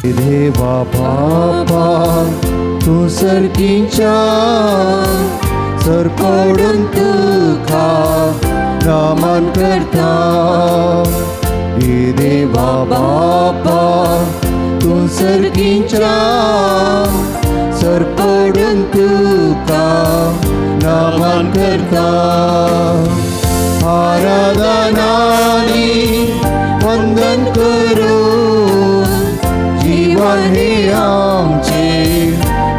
देवा बापा तूं सर्गीच्या सरपडून तुका नमन करता देवा बापा तूं सर्गीच्या सरपडून तुका नमन करता आराधनानी वंदन करून जीवन हे आमचे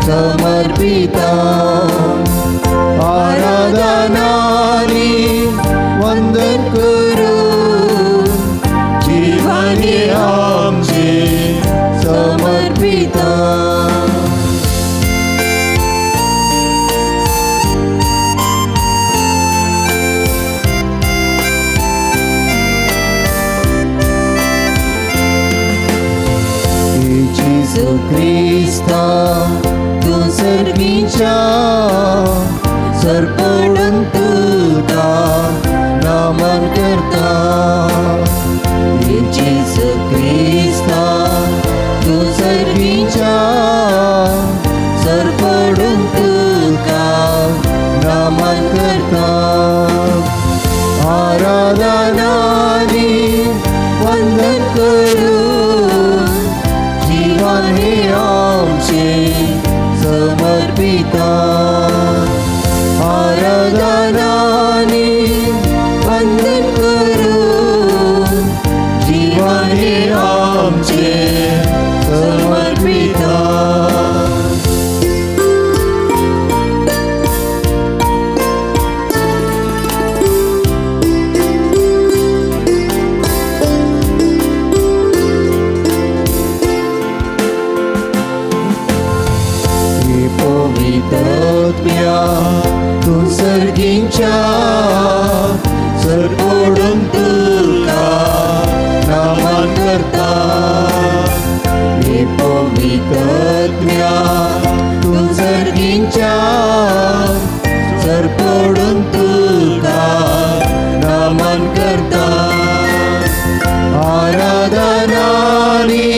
समर्पिता आराधनानी वंदन करून जीवन हे आमचे समर्पिता Jesu Krista तूं सर्गीच्या सरपडून तुका नमन करता Jesu Krista तूं सर्गीच्या सरपडून तुका नमन करता आराधनानी वंदन करून जीवन हे आमचे समर्पिता आराधनानी वंदन करून जीवन हे आमचे समर्पिता तूं सर्गीच्या सरपडून तुका नमन करता पवित्रत्म्या तूं सर्गीच्या सरपडून तुका नमन करता आराधनानी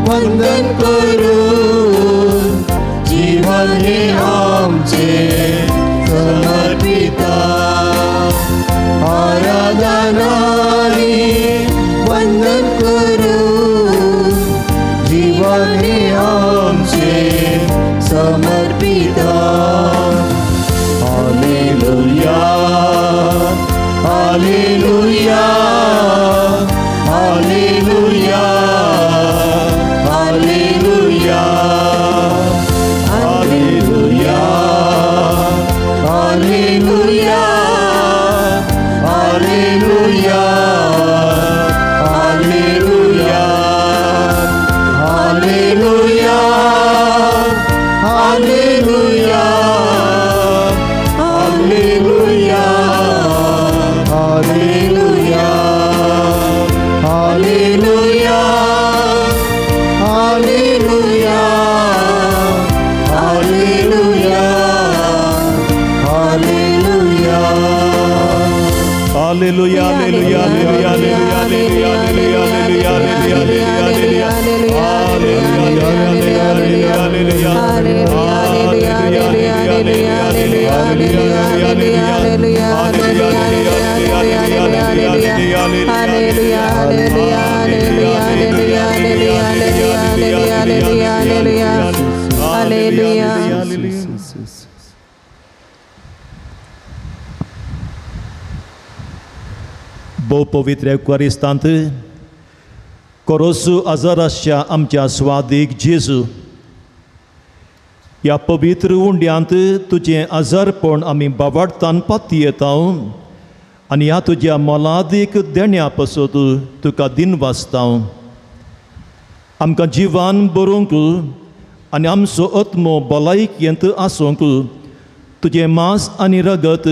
वंदन करून जीवन हे आमचे समर्पिता आराधनानी वंदन करून जीवन हे आमचे समर्पिता hallelujah hallelujah hallelujah hallelujah Hallelujah, Hallelujah, Hallelujah, Hallelujah, Hallelujah, Hallelujah, Hallelujah, Hallelujah, Hallelujah, Hallelujah. Hallelujah, hallelujah, hallelujah, hallelujah, Bo păvitre Eucaristant, corosu azarascia amcia स्वादिक जेजू या पवित्र उंड्यांत तुझे आजारपण आमी बाबाडतान पाती येता आनी ह्या तुज्या मोलादीक देण्या पासत तुका दिन वाचता आमकां जिवान बरोवंक आनी आमचो आत्मो भलायकेंत आसूंक तुजें मांस आनी रगत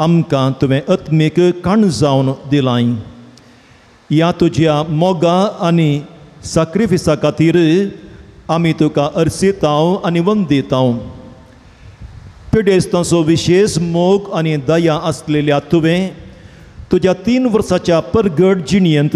आमकां तुवें आत्मीक काण जावन दिलाय ह्या तुज्या मोगा आनी सॅक्रिफिसा खातीर आमी तुका अर्सितांव आनी वंदितांव पिडेस्तांचो विशेष मोग आनी दया आसलेल्या तुवें तुज्या 3 वर्साच्या परगट जिणयेंत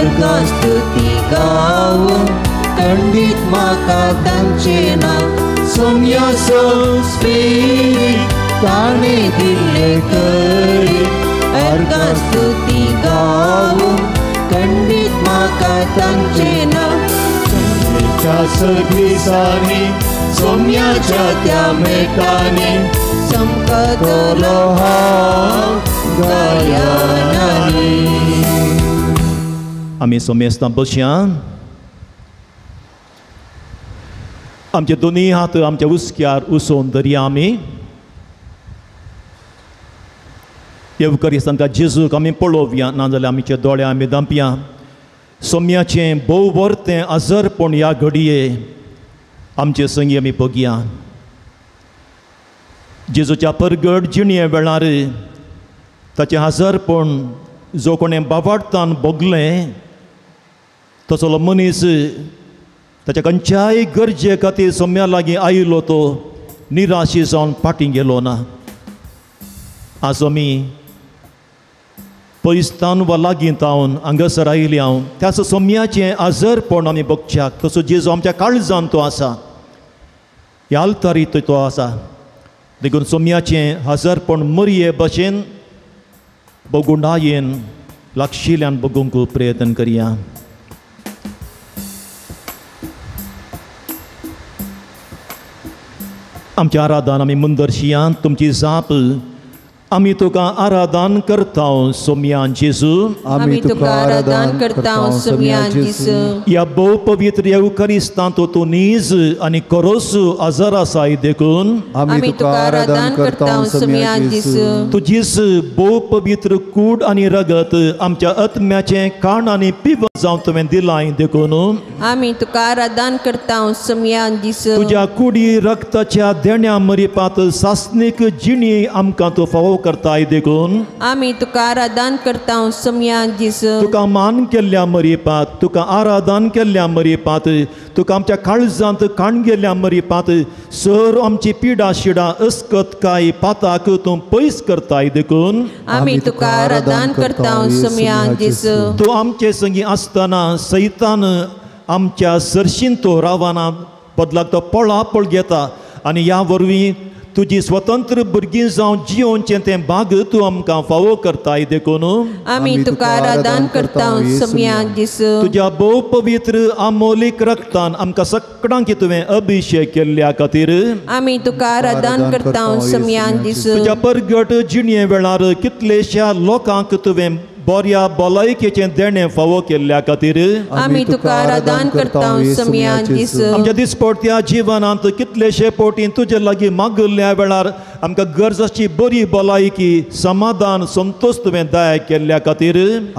अर्गां स्तुती गावूं खंडीत म्हाका तांचे नांव सोम्या स्पिरीट ताणें दिल्ले करी अर्गां स्तुती गावूं खंडीत म्हाका तांचे नांव सगळी सारी सोम्याच्या त्या मेटांनी समकतलो हांव गायनांनी आमी सोमेस्तां बसया आमचे दोनी हात आमच्या उस्क्यार उसोवन धरया आमी येवकरिस्तांका जेजूक आमी पळोवया नाजाल्यार आमचे दोळे आमी धांपया सोम्याचें भोव वर्तें आजरपण ह्या घडये आमचे संगी आमी बगया जेजूच्या परगट जिणे वेळार ताचें आजरपण जो कोणें बाबाडतान भोगलें तसलो मनीस ताच्या खंयच्याय गरजे खातीर सोम्या लागीं आयलो तो निराशी जावन फाटीं गेलो ना आज आमी पयस्तान वा लागीं तावन हांगासर आयली हांव त्याच सोम्याचें आजरपण आमी बगच्याक तसो जेजू आमच्या काळजान तो आसा ह्या आल्तारीत तो आसा देखून सोम्याचें आजरपण मरये भशेन बगुंडायेन लागशिल्ल्यान बगूंक प्रयत्न करया आमचें आराधन आमी मुंदरशिया तुमची जाप आमी तुका आराधन करता सोम्या जेजू आमी तुका आराधन करता सोम्या जेजू ह्या भोव पवित्र येवकरिस्तांत तूं नीज आनी करोस आजार आसाय देखून आमी तुका आराधन करता सोम्या जेजू तुजीच भोव पवित्र कूड आनी रगत आमच्या आत्म्याचें काण आनी पिव जावन तुवें दिलाय देखून आमी तुका आराधन करता सोम्या जेजू तुज्या कुडी रक्ताच्या देण्या मरिपात सासनीक जिणी आमकां तूं फावो करताय देखून आमी तुका आराधन करता सोम्या जेजू तुका मान केल्ल्या मरिपात तुका आराधन केल्ल्या मरिपात तुका आमच्या काळजांत काण गेल्ल्या मरिपात सर आमची पिडा शिडा अस्कत काय पाताक तूं पयस करताय देखून आमी तुका आराधन करता सोम्या जेजू तूं आमचे संगी आसतना सैतान आमच्या सरशीन तो रावाना बदलाक तो पळापळ घेता आनी ह्या वरवीं तुजी स्वतंत्र भुरगीं जावन जियोवचें तें भाग तूं आमकां फावो करताय देखून आमी तुका आराधन करता सोम्या जेजू तुज्या भोव पवित्र आमोलीक रक्तान आमकां सगळ्यांक तुवें अभिशेक केल्ल्या खातीर आमी तुका आराधन करता सोम्या जेजू तुज्या परगट जिणे वेळार कितलेशा लोकांक तुवें बऱ्या भलायकेचें देणें फावो केल्ल्या खातीर आमी तुका आराधन करता सोम्या जेजू आमच्या दिसपट्ट्या जिवनांत कितलेशे पोटी तुजे लागीं मागल्ल्या वेळार आमकां गरज आसची बरी भलायकी समाधान संतोष तुवें दया केल्ल्या खातीर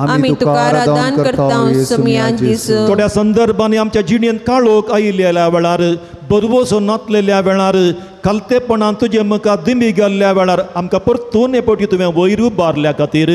आमी तुका आराधन करता सोम्या जेजू थोड्या संदर्भांनी आमच्या जिणेंत काळोख आयिल्ल्या वेळार बरवसो नातलेल्या वेळार खालतेपणान तुजे मुखार दिमी घाल्ल्या वेळार आमकां परतून पोटी तुवें वयर उबारल्या खातीर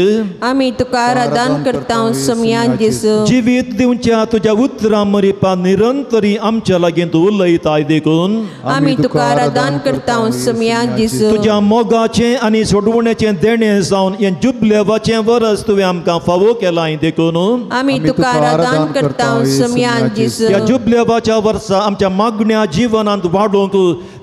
आमी तुका आराधन करता सोम्या जेजू जिवीत दिवच्या तुज्या उतरां मरिपा निरंतरी आमच्या लागीं तूं उलयताय देखून आमी तुका आराधन करता सोम्या जेजू तुज्या मोगाचें आनी सोडवण्याचें देणें जावन हें जुबलेवाचें वरस तुवें आमकां फावो केलाय देखून आमी तुका आराधन करता सोम्या जेजू ह्या जुबलेवाच्या वर्सा आमच्या मागण्या जिवनांत वाडोवंक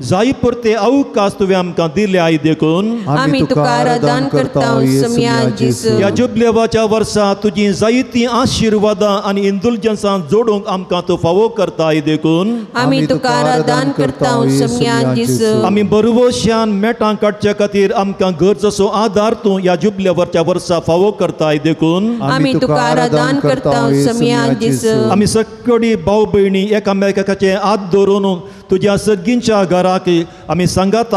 जाय परते अवकाश तुवें आमकां दिल्याय देखून आमी तुका आराधन करता सोम्या जेजू ह्या जुबलेवाच्या वर्सा तुजी जायतीं आशिर्वादां आनी इंदुलजन्सां जोडूंक आमकां तूं फावो करताय देखून आमी तुका आराधन करता सोम्या जेजू आमी बरवश्यान मेटां काडच्या खातीर आमकां गरज असो आदार तूं ह्या जुबलेवाच्या वर्सा फावो करताय देखून आमी तुका आराधन करता सोम्या जेजू आमी सगळीं भाव भयणी एकामेकाचे हात धरून तुज्या सगळींच्या घराक आमी सांगात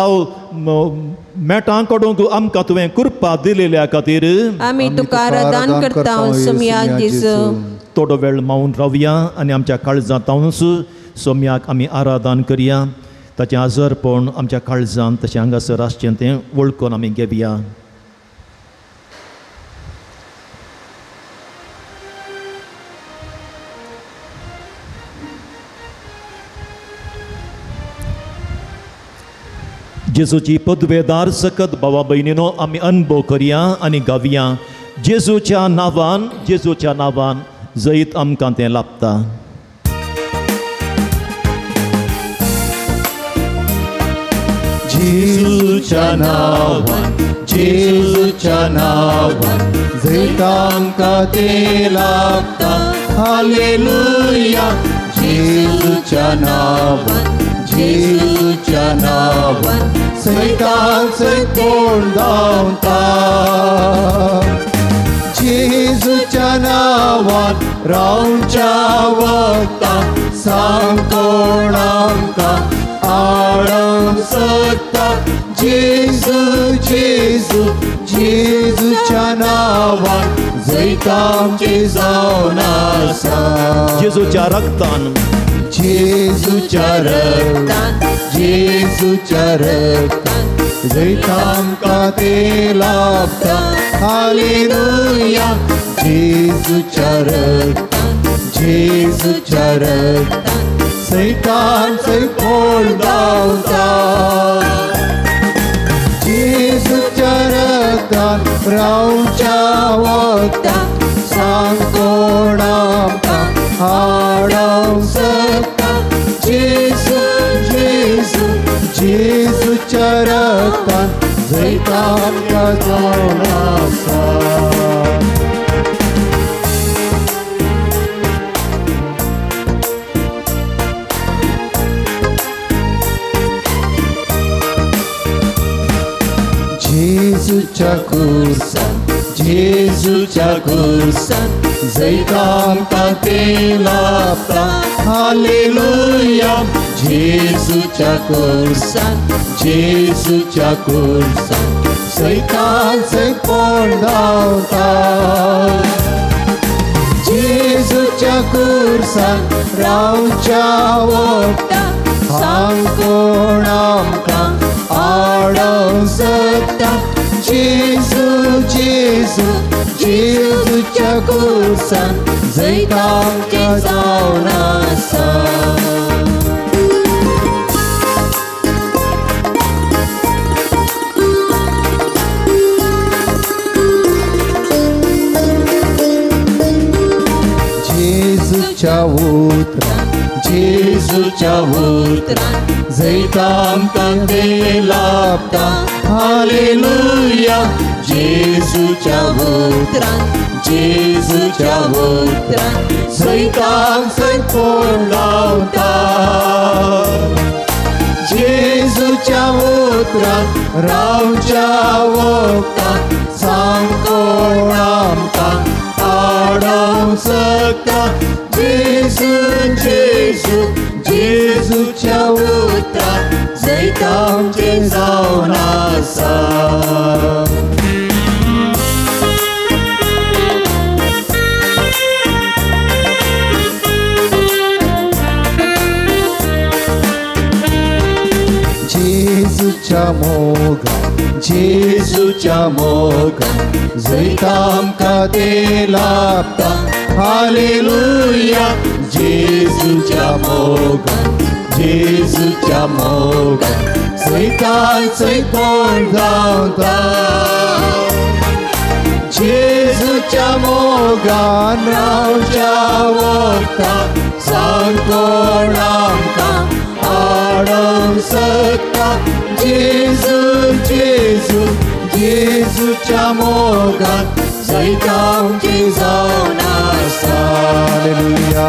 मेटां कडूंक आमकां तुवें कृपा दिलेल्या खातीर आमी तुका आराधन करता सोम्या जेजू थोडो वेळ मावून रावया आनी आमच्या काळजांत सोम्याक आमी आराधन करया ताचें आजरपण आमच्या काळजांत तशें हांगासर आसचें तें वळखून आमी घेवया जेजूची पदवेदार सकत भावा भयणीनो आमी अनुभव करया आनी गावया जेजूच्या नांवान जैत आमकां तें लाभता. जेजूच्या नांवान, जेजूच्या नांवान, जैत आमकां तें लाभता. हालेलुया. जेजूच्या नांवान, जेजूच्या नांवान, सैतान सैत कोण धांवता. जेजूच्या नांवान रावच्या वखदां सांग कोण आमकां आडोंक सोदता. जेजू जेजू जेजूच्या नांवान जैत आमचें जावन आसा. जेजूच्या रक्तान, जेजूच्या रक्तान, जेजूच्या रक्तान जैत आमकां तें लाभता. हालेलुया. जेजूच्या रक्तान, जेजूच्या रक्तान सैतान सैत कोण धांवता. जेजूच्या रक्तान रावच्या वखदां सांग कोण आमकां आडोंक सोदता. जेजू जेजू जेजूच्या रक्तान जैत आमकां जावन आसा. जेजूच्या कुर्सान, जेजूच्या कुर्सान जैत आमकां तें लाभता. हालेलुया. जेजूच्या कुर्सान, जेजूच्या कुर्सान सैतान सैत कोण धांवता. जेजूच्या कुर्सान रावच्या वखदां सांग कोण आमकां आडोंक सोदता. जेजू जेजू जेजूच्या कुर्सान जैत आमकां जावन आसा. जेजूच्या उतरान, जेजूच्या उतरान जैत आमकां तें लाभता. हालेलुया. जेजूच्या उतरान, जेजूच्या उतरान सैतान सैत कोण धांवता. जेजूच्या उतरान रावच्या वखदां सांग कोण आमकां आडोंक सोदता. जेजू जेजू जेजूच्या उतरान जैत आमचें जावन आसा. जेजूच्या मोगान, जेजूच्या मोगान जैत आमकां तें लाभता. हालेलुया. जेजूच्या मोगान, जेजूच्या मोगान सैतान सैत कोण धांवता. जेजूच्या मोगान रावच्या वखदां सांग कोण आमकां आडोंक सोदता. जेजू जेजू जेजूच्या मोगान जैत आमचें जावन आसा. Hallelujah.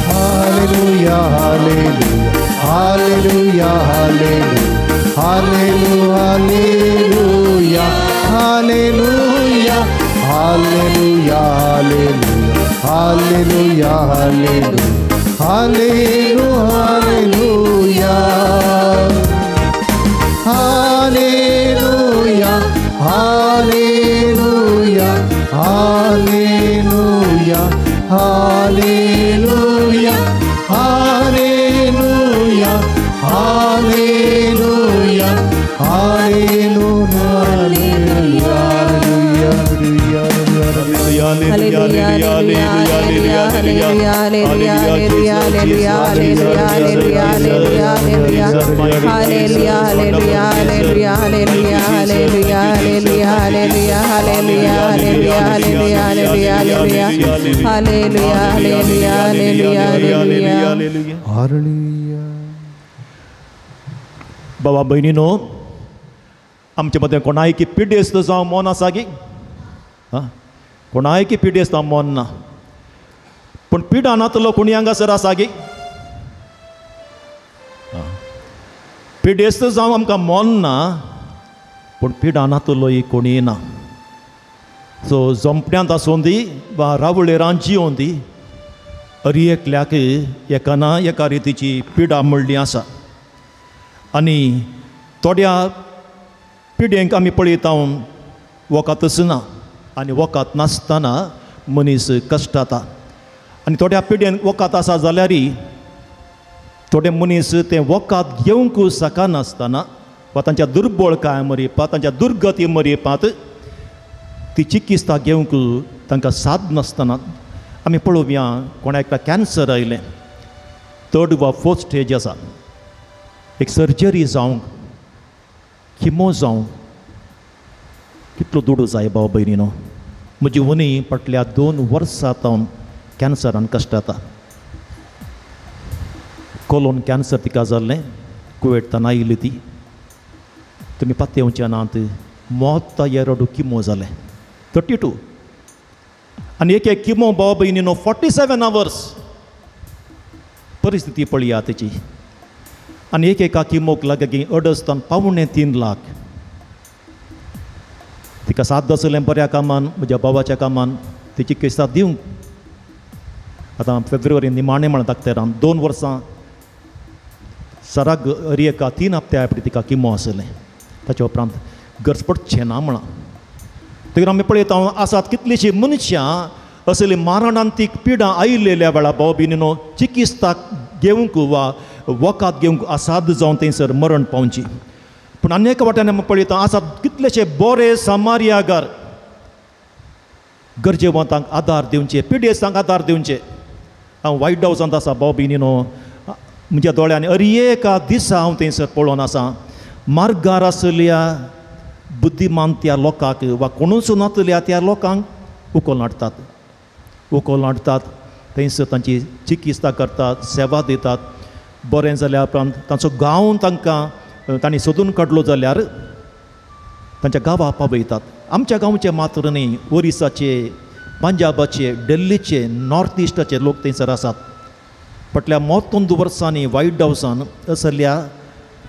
Hallelujah. Hallelujah. Hallelujah. Hallelujah. Hallelujah. Hallelujah. Hallelujah. Hallelujah. Hallelujah. Hallelujah. Hallelujah. Hallelujah. Hallelujah. Hallelujah. Hallelujah. hallelujah, hallelujah, hallelujah, hallelujah, hallelujah, hallelujah, hallelujah, hallelujah, hallelujah, hallelujah, hallelujah, hallelujah, hallelujah, hallelujah. Hallelujah. बाबा बहिणीनो, आमच्या मध्ये कोणाय की पिडेस्त जावं मन आसा गी? कोणाय की पिडेस्त मन ना, पण पीड अनातलो कोणी हांगासर आसा गी? पिडेस्त जावं आमकां मन ना, पण पीड अनातलो ही कोणी ना. सो जोंपड्यांत आसूं दी वा रावळेरांत जियों दी, हर एकल्याक एका ना एका रितीची पिडा म्हणली आसा. आनी थोड्या पिडेंक आमी पळयता वोकात आसना आनी वोकात नासतना मनीस कश्टाता. आनी थोड्या पिडेन वोकात आसा जाल्यारय थोडे मनीस ते वोकात घेवंक सकानासतना वा तांच्या दुर्बळकाय मरेपात, तांच्या दुर्गती मरेपात ती चिकित्सा घेवंक तांकां साद नासतना आमी पळोवया कोणाक कॅन्सर आयलें, 3rd वा 4th स्टेज आसा, एक सर्जरी जावंक, किमो जावंक कितलो दुडू जाय भाव भयणीनो. म्हजी वनी फाटल्या 2 वर्सां जावन कॅन्सरान कश्टाता. कोलोन कॅन्सर तिका जाल्लें, कुवेतान आयिल्ली ती. तुमी पत्ते येवचे नात, मोत 2 किमो जालें, 32. आनी एक किमो भाव भयणीनो 47 hours. परिस्थिती पळया तेची. आनी एका किमोक लागीं अडस्तान 2.5 लाख. तिका साथ आसलें बऱ्या कामान, म्हज्या भावाच्या कामान ती चिकित्सा दिवंक. आतां फेब्रुवारी निमाणें म्हण दाखतेरान 2 वर्सां सराक एका 3 हप्त्या तिका किमो आसलें. ताचे उपरांत गरज पडचें ना म्हणा. देखून आमी पळयता आसात कितलींशीं मनशां असली मारणांतीक पिडा आयिल्ल्या वेळा भाव भयणीनो चिकित्सा घेवंक वा वोकात घेवंक आसाद जावन थंयसर मरण पावची. पूण आनी एका वाट्यान आमी पळयता आसात कितलेशे बरे सामार्यागार गरजेवंतांक आदार दिवचे, पिडेस्तांक आदार दिवचे. हांव वायट हावसांत आसा भाव भयणीनो, म्हज्या दोळ्यांनी एका दिसा हांव थंयसर पळोवन आसा. मार्गार आसल्या बुद्धिमांत्या लोकांक वा कोणूच नातल्या त्या लोकांक उखल हाडटात, थंयसर तांची चिकित्सा करतात, सेवा दितात. बरें जाल्या उपरांत तांचो गांव तांणी सोदून काडलो जाल्यार तांच्या गांवा पावयतात. आमच्या गांवचे मात्र न्ही, ओरिसाचे, पंजाबाचे, दिल्लीचे, नॉर्थ इस्टाचे लोक थंयसर आसात. फाटल्या 32 वर्सांनी वायट हावसान असल्या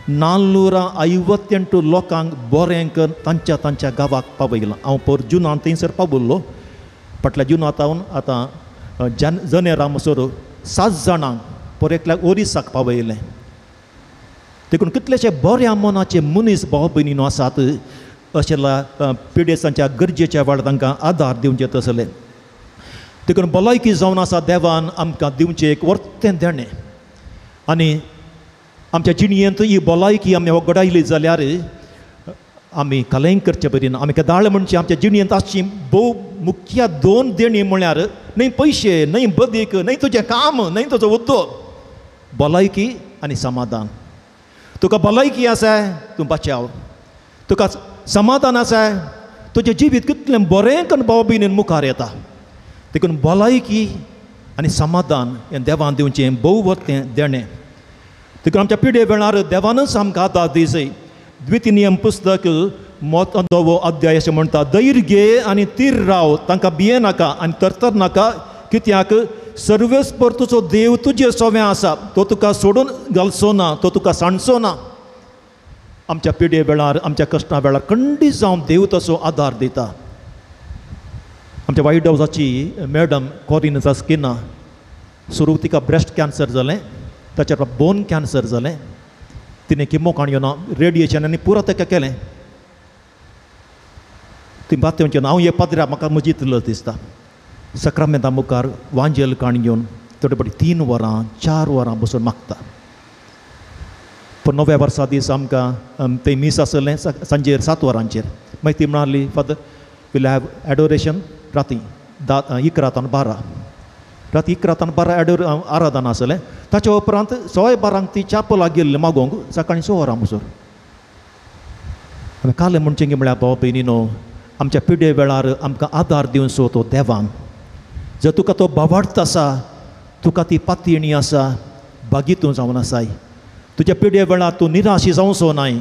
458 लोकांक बरेंक तांच्या गांवाक पावयलां. हांव पर जुनांत थंयसर पावल्लो. फाटल्या जुनांत हांव आतां जनेरां मसोर 7 जाणांक पर एकल्याक ओरिसाक पावयलें. देखून कितलेशे बऱ्या मनाचे मनीस भाव भयणीनो आसात अशेल्या पिडेस्तांच्या गरजेच्या वेळार तांकां आदार दिवचे तसले. देखून भलायकी जावन आसा देवान आमकां दिवचें एक वर्तें देणें. आनी आमच्या जिणयेंत ही भलायकी आमी वगडायली जाल्यार आमी कलें करचें बरी ना. आमी केदाळ म्हणचे आमच्या जिणयेंत आसची भोव मुख्य 2 देणी म्हळ्यार न्हय पयशे, न्हय बदीक, न्हय तुजें काम, न्हय तुजो उद्योग, भलायकी आनी समाधान. तुका भलायकी आसा तूं बचाव, तुका समाधान आसा तुजें जिवीत कितलें बरें करून भाव भयणीन मुखार येता. देखून भलायकी आनी समाधान हें देवान दिवचें भोव वर्तें देणें. देखून आमच्या पिडे वेळार देवानच आमकां आदार दिसय. द्वितीय पुस्तक 9वो अध्याय अशें म्हणटा, धैर्य घे आनी तीर राव, तांकां भिये नाका आनी तरतर नाका, कित्याक सर्वेस्पर तुजो देव तुजे सोव्या आसा, तो तुका सोडून घालचो ना, तो तुका सांडचो ना. आमच्या पिडे वेळार, आमच्या कश्टा वेळार खंडीत जावन देव तसो आदार दिता. आमच्या वायट हावसाची मॅडम कॉरिन जास्किना, सुरू तिका ब्रेस्ट कॅन्सर जालें, ताच्या बोन कॅन्सर जालें. तिणें किमो काडयो ना, रेडिएशन आनी पुरो ताका केलें. ती बात म्हणचे हांव हे पाद्र्या म्हाका मजीत लज दिसता. सक्रामेंता मुखार वांजेल काण घेवन थोडे फावटी 3 वरां 4 वरां बसून मागता. पण 9व्या वर्सा दीस आमकां तें मीस आसलें सांजेर 7 वरांचेर. मागीर ती म्हणाली, फादर वील हॅव एडोरेशन राती 11 ते 12. राती 11 बारा एडर आराधना आसलें ताच्या उपरांत 12:30 ती चापलाक गेल्ली मागोवंक सकाळीं 6 वरां म्हणसर हांवें काले म्हणचें म्हळ्यार भाव भयणीनो आमच्या पिडे वेळार आमकां आदार दिवन सो तो देवान जर तुका तो बावाडत आसा तुका ती पातयणी आसा बागीतू जावन आसाय तुज्या पिडे वेळार तूं निराशी जावचो नाय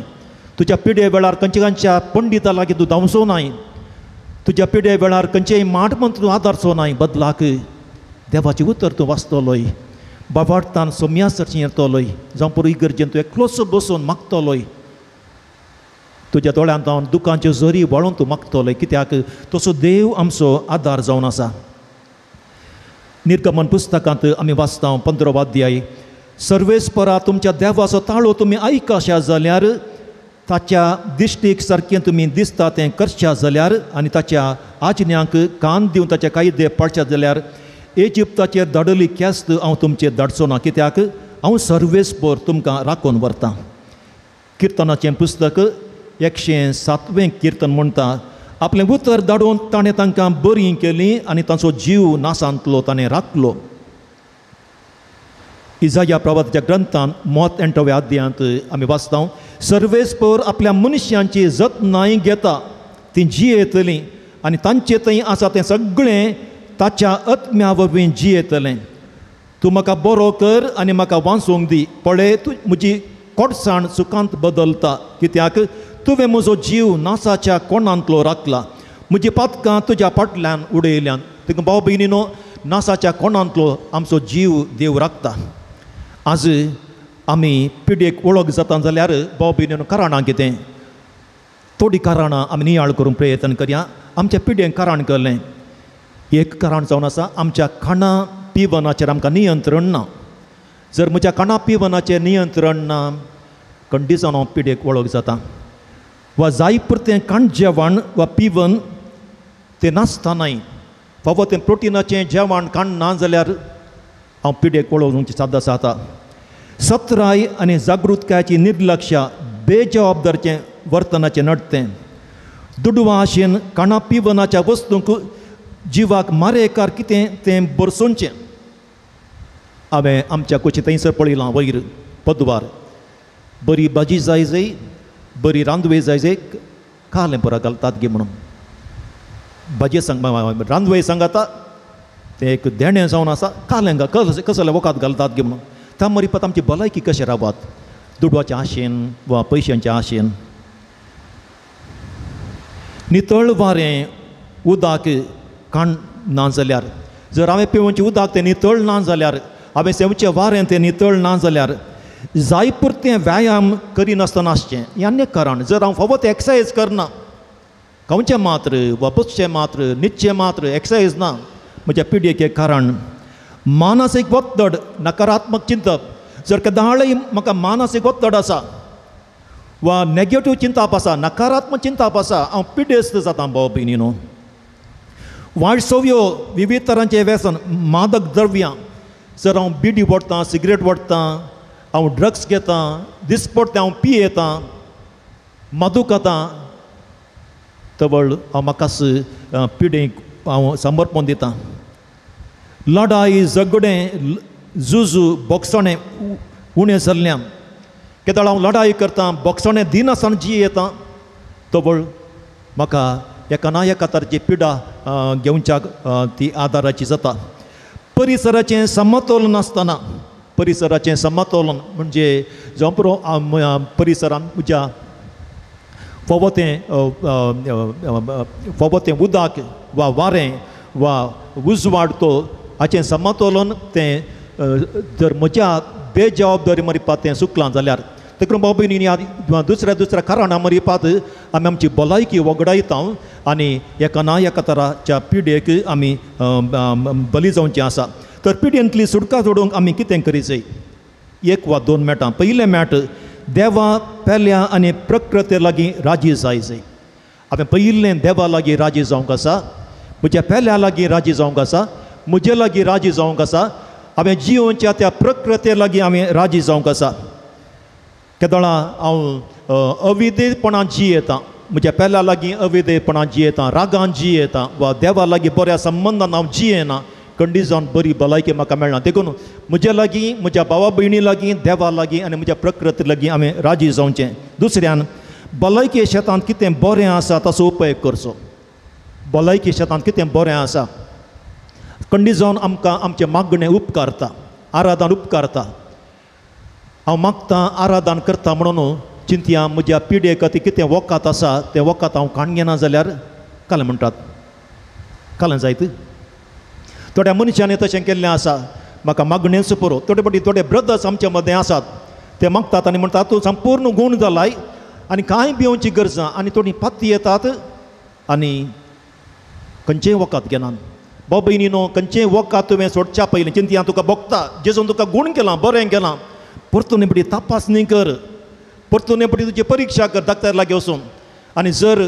तुज्या पिडे वेळार खंयच्या पंडिता लागीं तूं धांवचो नाय तुज्या पिडे वेळार खंयचेय माट म्हणून तूं आदारचो नाय बदलाक देवाचें उतर तूं वाचतलोय बावाडतान सोम्यासरचें येतलोय जावं पुरो इगर्जेन तूं एकलोसो बसून मागतलोय तुज्या दोळ्यांत जावन दुखांच्यो झरी वळोवन तूं मागतलोय कित्याक तसो देव आमचो आदार जावन आसा निर्गमन पुस्तकांत आमी वाचता 15 अध्याय सर्वेस्परा तुमच्या देवाचो ताळो तुमी आयकशा जाल्यार ताच्या दिश्टीक सारकें तुमी दिसता तें करच्या जाल्यार आनी ताच्या आज्ञांक कान दिवन ताचे कायदे पाळचे जाल्यार इजिप्ताचेर धाडली केस्त हांव तुमचेर धाडचो ना कित्याक हांव सर्वेस्पर तुमकां राखून व्हरतां किर्तनाचें पुस्तक 107वें किर्तन म्हणटा आपलें उतर धाडून ताणें तांकां बरीं केलीं आनी तांचो जीव नासांतलो ताणें राखलो इजाया प्रवादाच्या ग्रंथांत 38व्या अध्यायांत आमी वाचता सर्वेस्पर आपल्या मनशांची जतनाय घेता ती जियेतलीं आनी तांचे थंय आसा तें सगळें ताच्या आत्म्या वरवीं जियेतलें तूं म्हाका बरो कर आनी म्हाका वाचूंक दी पळय तूं म्हजी कोडसाण सुखांत बदलता कित्याक तुवें म्हजो जीव नासाच्या कोणांतलो राखला म्हजी पातकां तुज्या फाटल्यान उडयल्यान देखून भाव भयणीनो नासाच्या कोणांतलो आमचो जीव देव राखता आज आमी पिडेक वळख जाता जाल्यार भाव भयणीनो कारणां कितें थोडीं कारणां आमी नियाळ करूंक प्रयत्न करया आमच्या पिडेक कारण केलें एक कारण जावन आसा आमच्या खाणा पिवनाचेर आमकां नियंत्रण ना जर म्हज्या खाणा पिवनाचेर नियंत्रण ना कंडिशन हांव पिडेक वळख जाता वा जाय पुरतें खाण जेवण वा पिवन तें नासतानाय फावो तें प्रोटिनाचें जेवण खाण ना जाल्यार हांव पिडेक वळोवंक साध्य जाता सत्राय आनी जागृतकायाची निर्लक्ष्य बेजबाबदारचें वर्तनाचें नडतें दुडवा आशेन खाणा पिवनाच्या वस्तूंक जिवाक मारेकार कितें तें बरसोवचें हांवें आमच्या कुशीं थंयसर पळयलां वयर पदवार बरी भाजी जाय बरी रांदवे जाय कालें बरं घालतात गे म्हणून भाजी रांदवे सांगाता तें एक देणें जावन आसा कालें कसले वखात घालतात गे म्हणून त्या मरीपात आमची भलायकी कशें रावत दुडवाच्या आशेन वा पयशांच्या आशेन नितळ वारें उदक काण ना जाल्यार जर हांवें पिवचें उदक तें नितळ ना जाल्यार हांवें सेवचें वारें तें नितळ ना जाल्यार जाय पुरतें व्यायाम करिनासतना आसचें हें आनी एक कारण जर हांव फवत एक्सरसायज करना खावचें मात्र वा बसचें मात्र न्हिदचें मात्र एक्सरसायज ना म्हज्या पिड्येक एक कारण मानसीक वत्तड नकारात्मक चिंतप जर केदाळय म्हाका मानसीक वत्तड आसा वा नॅगेटीव चिंतप आसा नकारात्मक चिंतप आसा हांव पिडेस्त जाता भाव भयणीनो वायट सवयो विविध तरांचें व्यसन मादक द्रव्यां जर हांव बिडी ओडटां सिगरेट ओडटां हांव ड्रग्स घेतां दिसपडटें हांव पियेतां मधू खातां तवळ हांव म्हाकाच पिडेक हांव समर्पण दितां लढाई झगडें झुजू बोक्सणें उणें जाल्ल्यान केदाळ हांव लढाई करतां बोक्सणें दिनासान जियेतां तवळ म्हाका एका ना एका तरेची पिडा घेवच्या ती आदाराची जाता परिसराचें समतोलन नासतना परिसराचें समतोलन म्हणजे जावं पुरो परिसरान म्हज्या फोवतें उदक वा वारें वा उजवाड तो हाचें समतोलन तें जर म्हज्या बेजबाबदारी मरीपात तें चुकलां जाल्यार देखून भाव भयणींनी दुसऱ्या कारणां मरीपात आमी आमची भलायकी वगडायता आनी एका ना एका तराच्या पिडेक आमी बली जावचें आसा तर पिड्यांतली सुटका सोडूंक आमी कितें करीचें एक वा दोन मेटां पयलें मेट देवा पेल्या आनी प्रकृती लागीं राजी जायचें हांवें पयलें देवा लागीं राजी जावंक आसा म्हज्या पेल्या लागीं राजी जावंक आसा म्हजे लागीं राजी जावंक आसा हांवें जिवोवच्या त्या प्रकृती लागीं हांवें राजी जावंक आसा केदोळा हांव अविधेयपणान जियेतां म्हज्या पेल्या लागीं अविधेयपणान जियेतां रागान जियेतां वा देवा लागीं बऱ्या संबंदान हांव जियेना कंडी जावन बरी भलायकी म्हाका मेळना देखून म्हज्या लागीं म्हज्या भावा भयणी लागीं देवा लागीं आनी म्हज्या प्रकृती लागीं हांवें राजी जावचें दुसऱ्यान भलायकी शेतांत कितें बरें आसा ताचो उपेग करचो भलायकी शेतांत कितें बरें आसा कंडी जावन आमकां आमचें मागणें उपकारता आराधन उपकारता हांव मागतां आराधन करता म्हणून चिंतया म्हज्या पिडे खातीर कितें वकात आसा तें वकात हांव काण घेना जाल्यार काल म्हणटात काल जायत थोड्या मनशांनी तशें केल्लें आसा म्हाका मागणेचो पुरो थोडे फावटी थोडे ब्रदर्स आमच्या मदें आसात ते मागतात आनी म्हणटात तूं संपूर्ण गूण जालाय आनी कांय भिवची गरज ना आनी थोडीं पाती येतात आनी खंयचेंय वकात घेनात भाव भयणीनो खंयचेंय वकात तुवें सोडच्या पयलीं चिंतया तुका भोगता जेजून तुका गूण केलां बरें केलां परतून फावटी तपासणी कर परतून फावटी तुजी परिक्षा कर दाक्तर लागीं वचून आनी जर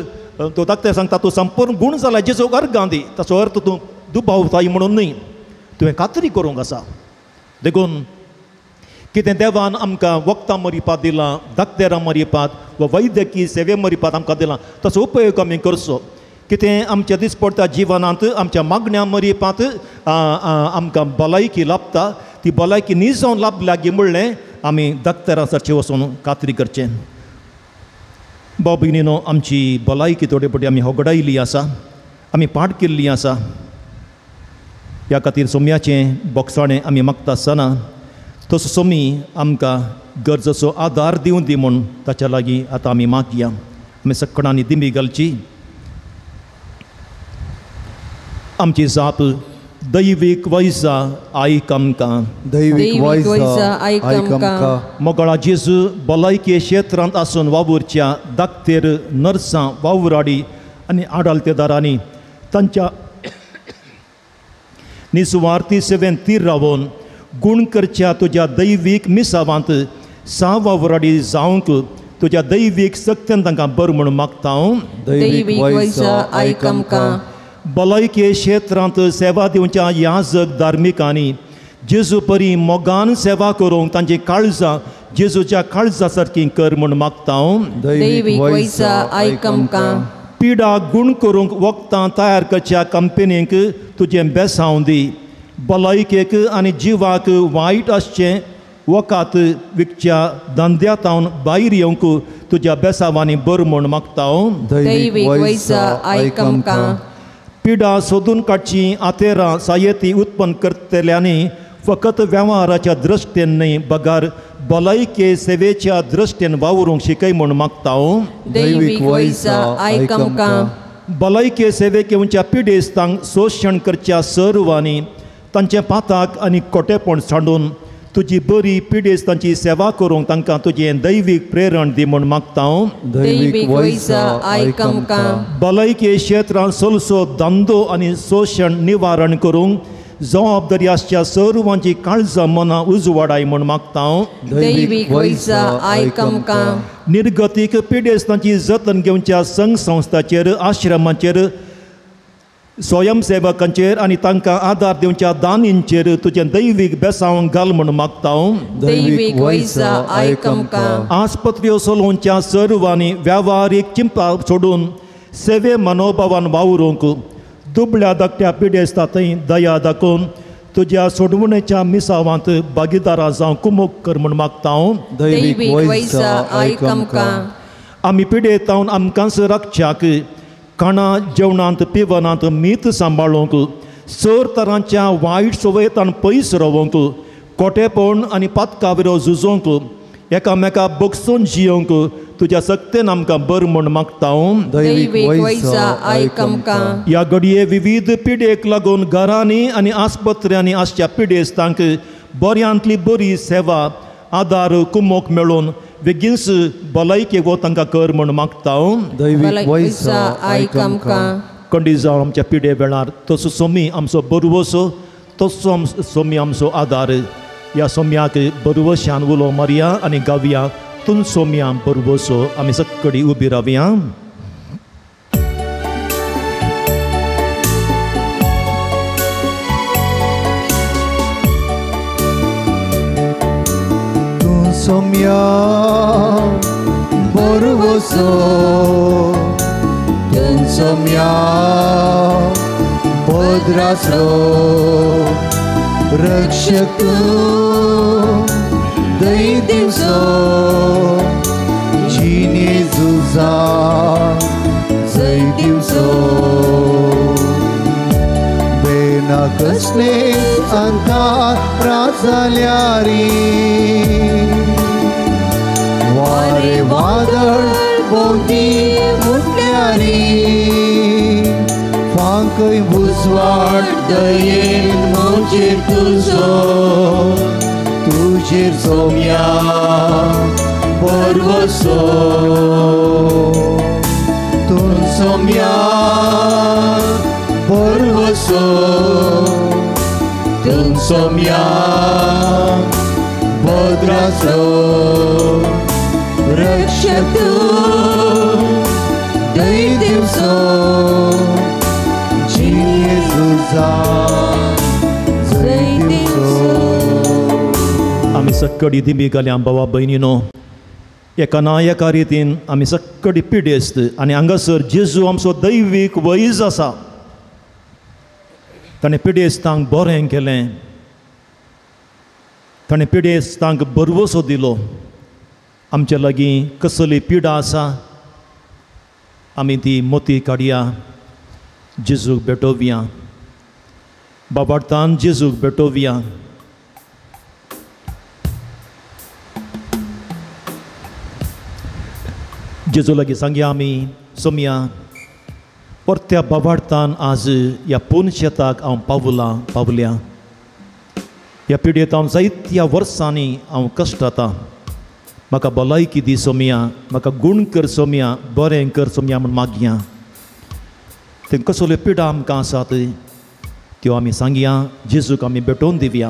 तो दाक्तर सांगता तूं संपूर्ण गूण जाला जेजूक अर्गां दी ताचो अर्थ तूं दुबावताय म्हणून न्ही तुवें खात्री करूंक आसा देखून कितें देवान आमकां वखदां मरिपात दिलां दाक्तेरां मरिपात वा वैद्यकीय सेवे मरिपात आमकां दिलां ताचो उपयोग आमी करचो कितें आमच्या दिसपडट्या जिवनांत आमच्या मागण्या मरिपात आमकां भलायकी लाभता ती भलायकी न्ही जावन लाभल्या गी म्हणलें आमी दाक्तेरां सरचें वचून खात्री करचें भाव भयणीनो आमची भलायकी थोडे फावटी आमी होगडायली आसा आमी पाड केल्ली आसा ह्या खातीर सोम्याचें बोगसाणें आमी मागता आसतना तसो सोमी आमकां गरजेचो आदार दिवन दी म्हूण ताच्या लागीं आतां आमी मागया आमी सकाळांनी दिमी घालची आमची जाप दैवीक वैजा आयक आमकां दैवीक वैजा आयक आमकां मोगळा जेजू भलायकी क्षेत्रांत आसून वावुरच्या दाक्तेर नर्सां वावुराडी आनी आडालतेदारांनी तांच्या निस्वार्थी सेवेन तीर रावून गूण करच्या तुज्या दैवीक मिसावांत वावुराडी जावंक तुज्या दैवीक सक्तीन तांकां बर म्हूण मागता हांव दैवीक वैजा आयक आमकां भलायकी क्षेत्रांत सेवा दिवच्या याजक धार्मिकांनी जेजू परी मोगान सेवा करूंक तांची काळजां जेजूच्या काळजा सारकी कर म्हूण मागता हांव दैवीक वैजा आयक आमकां पिडा गूण करूंक वखदां तयार करच्या कंपनीक तुजें बेसांव दी भलायकेक आनी जिवाक वायट आसचें वकात विकच्या धंद्यांतावन भायर येवंक तुज्या बेसांवांनी बर म्हूण मागता हांव दैवीक वैजा आयक आमकां पिडा सोदून काडची आतेरां सायेती उत्पन्न करतल्यांनी फकत वेव्हाराच्या दृश्टेन न्ही बगार भलायके सेवेच्या दृश्टेन वावरूंक शिकय म्हूण मागता हांव दैवीक वैजा आयक आमकां भलायके सेवेक येवच्या पिडेस्तांक शोशण करच्या सर्वांनी तांचे पाताक आनी खोटेपण सांडून तुजी बरी पिडेस्तांची सेवा करूंक तांकां तुजें दैवीक प्रेरण दी म्हूण मागता हांव दैवीक वैजा आयक आमकां भलायके क्षेत्रांत सलसो धंदो आनी शोशण निवारण करूंक जबाबदारी आसच्या सर्वांची काळजां मनां उजवाडाय म्हूण मागता हांव दैवीक वैजा आयक आमकां निर्गतीक पिडेस्तांची जतन घेवच्या संघ संस्थाचेर आश्रमांचेर स्वयंसेवकांचेर आनी तांकां आदार दिवच्या दानींचेर तुजें दैवीक बेसांव घाल म्हूण मागता हांव दैवीक वैजा आयक आमकां आस्पत्र्यो चलोवच्या सर्वांनी वेव्हारीक चिंता सोडून सेवे मनोभावान वावरूंक दुबळ्या धाकट्या पिडेस्ता थंय दया दाखोवन तुज्या सोडवणेच्या मिसावांत भागीदारां जावं कुमोग कर म्हूण मागता हांव दैवीक वैजा आयक आमकां आमी पिडेतावन आमकांच रक्षाक खाणा जेवणांत पिवनांत मीत सांबाळूंक सर तरांच्या वायट सवयेतान पयस रावूंक खोटेपण आनी पातका विरोध झुजोवंक एकामेका बोगसून जियोंक तुज्या सक्तेन आमकां बर म्हूण मागता हांव दैवीक वैजा आयक आमकां ह्या घडये विविध पिडेक लागून घरांनी आनी आस्पत्र्यांनी आसच्या पिडेस्तांक बऱ्यांतली बरी सेवा आदार कुमोक मेळून बेगीनच भलायके वो तांकां कर म्हूण मागता हांव दैवीक वैजा आयक आमकां कंडी जावन आमच्या पिडे वेळार तसो सोमी आमचो बरवसो तसो सोमी आमचो आदार ह्या सोम्याक बरवशान उलो मारया आनी गावया तुन सोम्या बरवसो आमी सक्कडी उबी रावया सोम्या बरवसो तुम सोम्या पदरासलो रक्षक तू दई दिवसो जिने जुजा जय दिवसो बेना कसले अंतरा जाल्यारी वारे वादळ भोवती मुटल्यारी फांकय भुजवाड दयेन मोचेर तुजेर सोम्या परवसो तुन सोम्या परवसो तुन सोम्या भद्रासो रक्षक तू दय दिवसो जिनेजुजा जय दिवसो. आमी सक्कडी दिमी घाल्या भावा भयणीनो एका ना एका रितीन आमी सक्कडी पिडेस्त आनी हांगासर जेजू आमचो दैवीक वैज आसा. ताणें पिडेस्तांक बरें केलें. ताणें पिडेस्तांक बरवसो दिलो. आमच्या लागीं कसली पिडा आसा आमी ती मोती काडया. जेजूक भेटोवया. बाबार्थान जेजूक भेटोवया. जेजू लागीं सांगया आमी सोमया परत्या बाबार्थान आज ह्या पूर्ण शेताक हांव पावल्या. ह्या पिडेंत हांव जायत्या वर्सांनी हांव कश्टाता. म्हाका भलायकी दी सोमया. म्हाका गूण कर सोमया. बरें कर सोमया म्हूण मागया. ते कसल्यो पिडा आमकां आसात त्यो आमी सांगया. जेजूक आमी भेटोवन दिवया.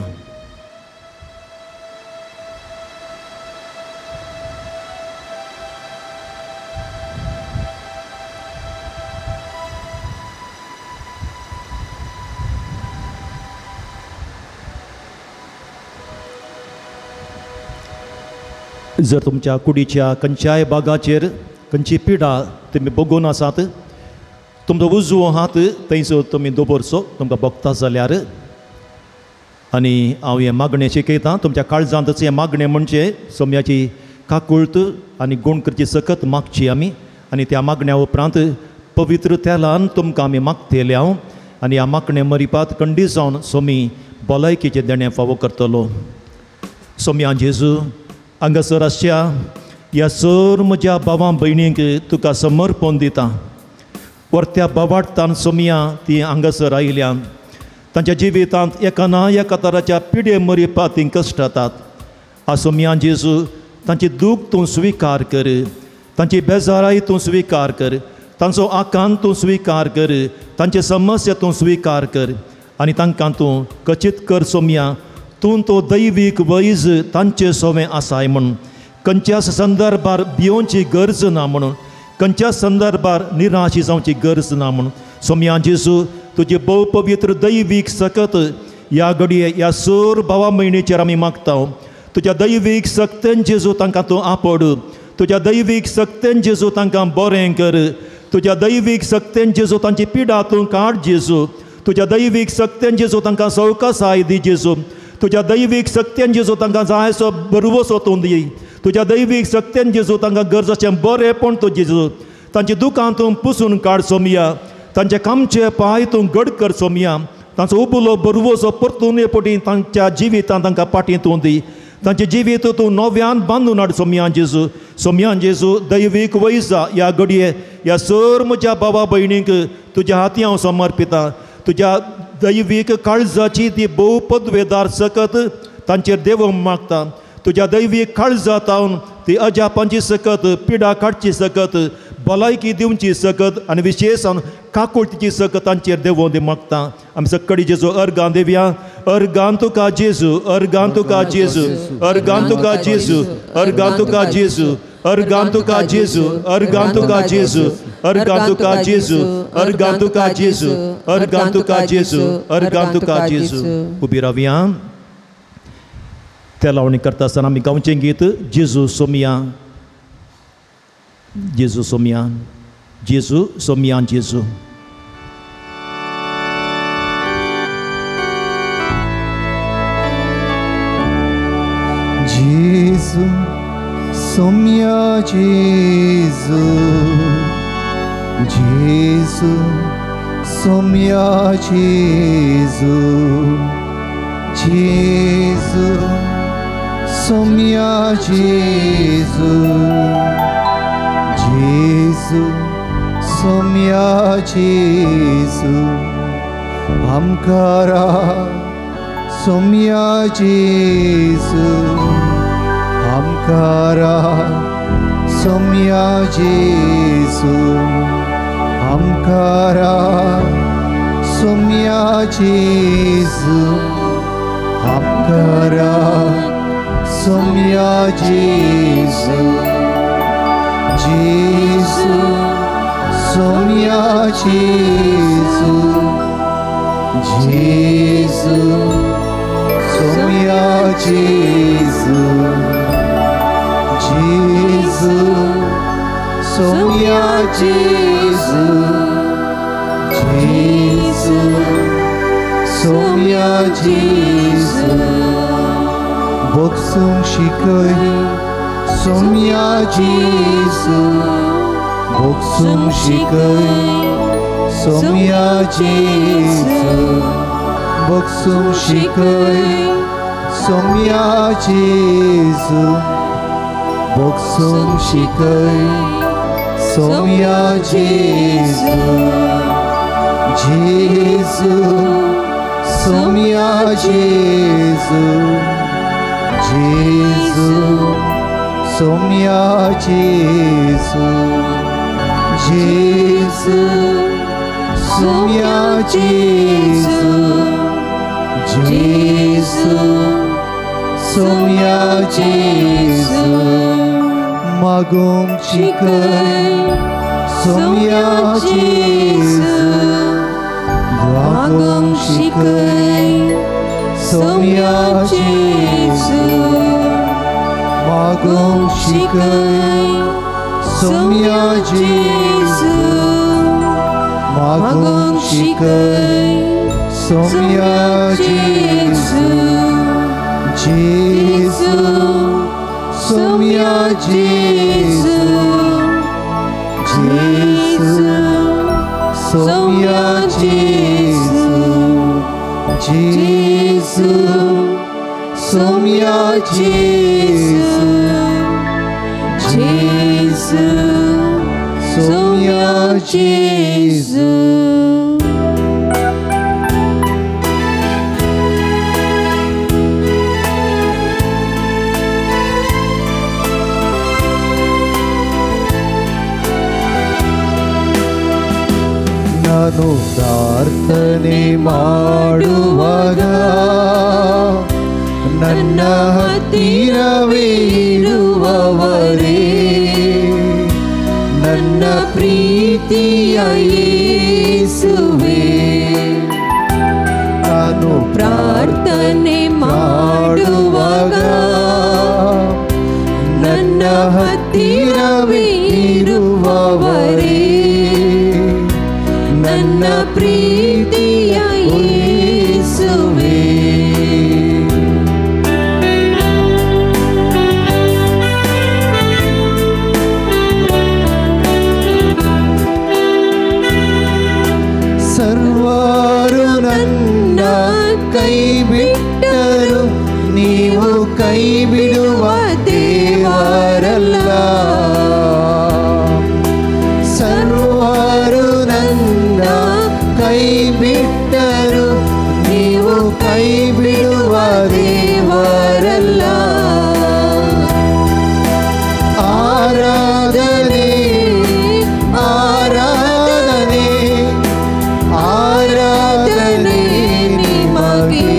जर तुमच्या कुडीच्या खंयच्याय बागाचेर खंयची पिडा तुमी बगून आसात तुमचो उजवो हात थंयसर तुमी दवरचो तुमकां भोगता जाल्यार. आनी हांव हें मागणें शिकयतां. तुमच्या काळजांतच हें मागणें म्हणजे सोम्याची काकुळट आनी गूण करची सकत मागची आमी. आनी त्या मागण्या उपरांत पवित्र तेलान तुमकां आमी मागतले हांव. आनी ह्या मागणें मरिपात खंडी जावन सोमी भलायकेचें देणें फावो करतलो. सोम्या जेजू हांगासर आसच्या ह्या सर म्हज्या भावां भयणींक तुका समर्पण दिता. परत्या बाबार्थान सोमया ती हांगासर आयल्या. तांच्या जिवितांत एका ना एका तराच्या पिडे मरिपात ती कश्टातात. आ सोमया जेजू तांची दूख तूं स्विकार कर. तांची बेजाराय तूं स्विकार कर. तांचो आकांत तूं स्विकार कर. तांचे समस्या तूं स्विकार कर. आनी तांकां तूं कचीत कर सोमया तूं तो दैवीक वैज तांचे सोवें आसाय म्हणून. खंयच्याच संदर्भार भियोवची गरज ना म्हणून. खंयच्या संदर्भार निराशी जावची गरज ना म्हणून. सोम्या जेजू तुजे भोव पवित्र दैवीक सकत ह्या घडये ह्या सर भावा भयणीचेर आमी मागता. तुज्या दैवीक सक्तेन जेजू तांकां तूं आपड. तुज्या दैवीक सक्तेन जेजू तांकां बरें कर. तुज्या दैवीक सक्तेन जेजू तांची पिडा तूं काड जेजू. तुज्या दैवीक सक्तेन जेजू तांकां सवकासाय दी जेजू. तुज्या दैवीक सक्तेन जेजू तांकां जाय असो बरवसो तूं दी. तुज्या दैवीक सक्तेन जेजू तांकां गरजेचें बरेंपण तूं जेजू. तांची दुकां तूं पुसून काड सोमया. तांचे कामचे पांय तूं घड कर सोमया. तांचो उबलो बरवसो परतून पटी तांच्या जिवितांत तांकां पाटी तूं दी. तांचे जिवीत तूं नव्यान बांदून हाड सोमया जेजू. सोमया जेजू दैवीक वैजा ह्या घडये ह्या सर म्हज्या भावा भयणींक तुज्या हाती हांव समर्पितां. तुज्या दैवीक काळजाची ती भोव पदवेदार सकत तांचेर देव मागता. तुज्या दैवीक काळजांत ती अजापांची सकत पिडा काडची सकत भलायकी दिवची सकत आनी विशेशान काकुळटीची सकत तांचेर देव मागता. आमी सक्कडी जेजू अर्गां देवया. अर्गां तुका जेजू. अर्गां तुका जेजू. अर्गां तुका जेजू. अर्गां तुका जेजू. अर्गां तुका जेजू. अर्गां तुका जेजू. अर्गां तुका जेजू. अर्गां तुका जेजू. अर्गां तुका जेजू. अर्गां तुका जेजू. उबी रावया. त्या लावणी करता आसतना आमी गांवचें गीत जेजू सोमया. जेजू सोमया. जेजू सोमया जेजू. Gesù, somia Gesù, Gesù, somia Gesù, Gesù, somia Gesù, Gesù, somia Gesù, amkara somia Gesù, amkara somia Gesù, amkara somia Gesù, amkara somia Gesù, Gesù, somia Gesù, Gesù, somia Gesù, Gesù, somia Gesù, Gesù, somia Gesù, boksum shikai somia Gesù, boksum shikai somia Gesù, boksum shikai somia Gesù, boksum shikai somia Gesù, Gesù, somia Gesù, Gesù, somia Gesù, Gesù, somia Gesù, Gesù, somia Gesù, magum chikai somia Gesù, magum chikai somia Gesù, magum chikai somia Gesù, magum chikai somia Gesù, Gesù, somia Gesù, Gesù, somia Gesù, Gesù, somia Gesù, Gesù, somia Gesù. ನಾನು ಪ್ರಾರ್ಥನೆ ಮಾಡುವಾಗ ನನ್ನ ಹತ್ತಿರವೇ ಇರುವವರೇ, ನನ್ನ ಪ್ರೀತಿಯ ಯೇಸುವೇ, ನಾನು ಪ್ರಾರ್ಥನೆ ಮಾಡುವಾಗ ನನ್ನ ಹತ್ತಿರವೇ ಇರುವವರೇ, ನನ್ನ ಪ್ರೀತಿಯ ಯೇಸುವೇ, ಸರ್ವರು ನನ್ನ ಕೈ ಬಿಟ್ಟರು ನೀವು ಕೈ ಬಿಡುವ ದೇವರಲ್ಲ, ಸರ್ವರು ನನ್ನ ಕೈ ಬಿಟ್ಟರು ನೀವು ಕೈ ಬಿಡುವ ದೇವರಲ್ಲ, ಆರಾಧನೆ ಆರಾಧನೆ ಆರಾಧನೆ ನಿಮಗೆ,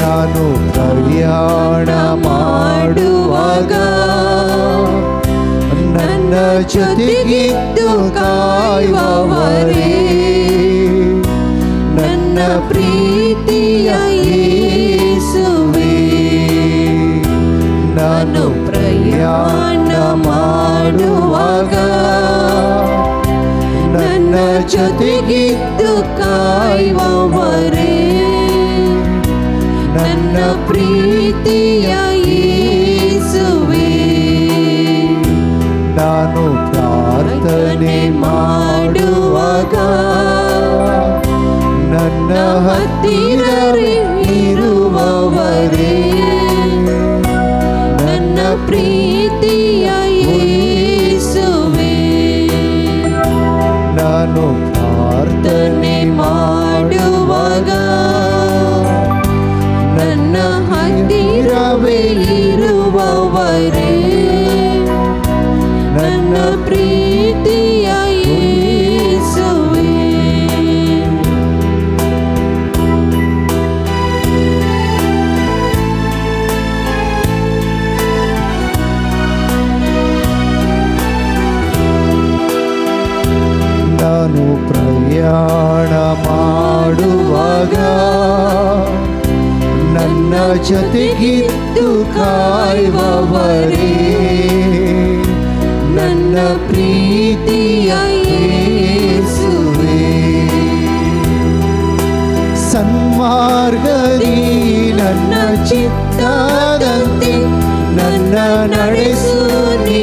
ನಾನು ಪ್ರಯಾಣ ಮಾಡುವಾಗ ನನ್ನ ಜೊತೆಗಿದ್ದು ಕಾಯುವವರೇ, ನನ್ನ ಪ್ರೀತಿಯ ಯೇಸುವೇ, ನಾನು ಪ್ರಯಾಣ ಮಾಡುವಾಗ ನನ್ನ ಜೊತೆಗಿದ್ದು ಕಾಯುವವರೇ, ನನ್ನ ನನ್ನ ಪ್ರೀತಿಯ ಯೇಸುವೇ ನಾನು ಪ್ರಾರ್ಥನೆ ಮಾಡುವಾಗ ನನ್ನ ಹತ್ತಿರವೇ ಇರುವವರೇ ನನ್ನ ಪ್ರೀತಿಯ ಯೇಸುವೇ ನಾನು ಪ್ರಾರ್ಥನೆ ಮಾಡುವಾಗ ನನ್ನ ಹತ್ತಿರವೇ ಇರುವವರೇ ನನ್ನ ಪ್ರೀತಿಯ ಯೇಸುವೇ ನಾನು ಪ್ರಯಾಣ ಮಾಡುವಾಗ ನನ್ನ ಜೊತೆಗಿದ್ದು ಕಾಯುವವರೇ ನನ್ನ ಪ್ರೀತಿಯ ಯೇಸುವೇ ಸನ್ಮಾರ್ಗದಿ ನನ್ನ ಚಿತ್ತದಂತೆ ನನ್ನ ನಡೆಸು ನೀ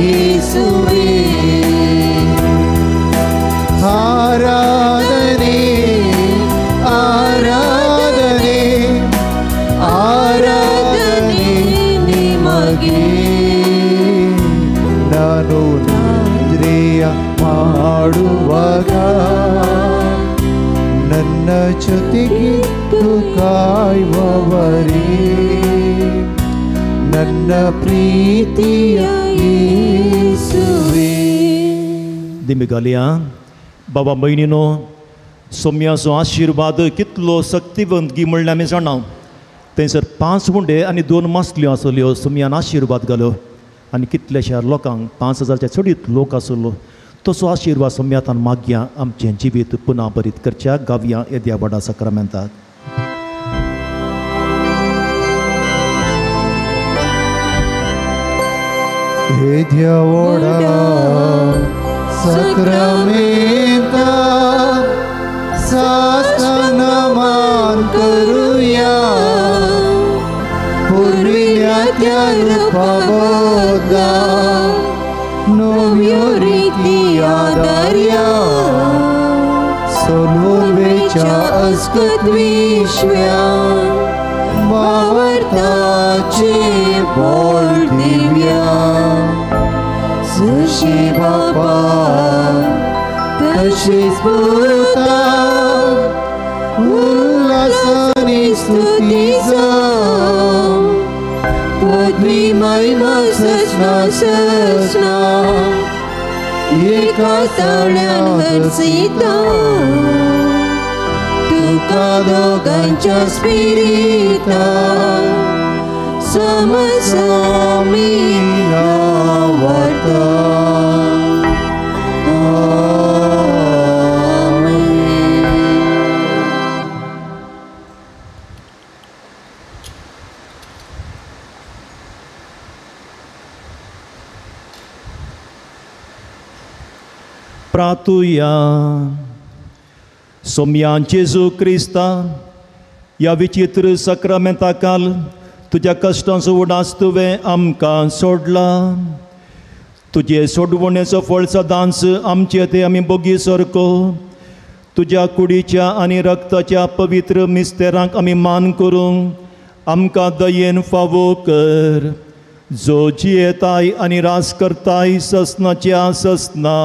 ಯೇಸುವೇ ಆರಾಧನೆ ಆರಾಧನೆ ಆರಾಧನೆ ನಿಮಗೆ ನಾನು ನಿದ್ರೆಯ ಮಾಡುವಾಗ ನನ್ನ ಜೊತೆಗಿದ್ದು ಕಾಯುವವರೇ ನನ್ನ ಪ್ರೀತಿಯ ಯೇಸುವೇ दिमिगालिया बाबा बहिणीनो सोम्याचो आशिर्वाद कितलो शक्तिवंत गी म्हणल्यार आमी जाणा थंयसर 5 हुंडे आनी 2 मासल्यो आसल्यो सोम्यान आशिर्वाद घालो आनी कितल्याश्या लोकांक 5000च्या चडीत लोक आसलो तसो आशिर्वाद सोम्यातान मागया आमचें जिवीत पुना बरीत करच्या गावया येद्या व्हडा सक्रामेंताक येद्या व्हडा सक्रामेंता सास्तानमान करूया पूर्विल्या त्या रूपाबद्दा नव्यो रीती आदार्या सोलवेच्या अस्कत विश्व्या वावरताचे बोल दिव्या जशी बापा तशीच पुरता उल्हासाने स्तुती जाव पदवी महिमा सजना सजना एका ताळ्यान हरसिता तुका दोगांच्या स्पिरिता समसामी आवडता प्रार्थुया सोम्यान जेजू क्रिस्ता ह्या विचित्र सक्रामेंता काल तुज्या कश्टांचो उडास तुवें आमकां सोडला तुजे सोडवणेचो फळ सदांच आमचे ते आमी बोगी सारको तुज्या कुडीच्या आनी रक्ताच्या पवित्र मिस्तेरांक आमी मान करूंक आमकां दयेन फावो कर जो जियेताय आनी रास करताय ससनाच्या ससना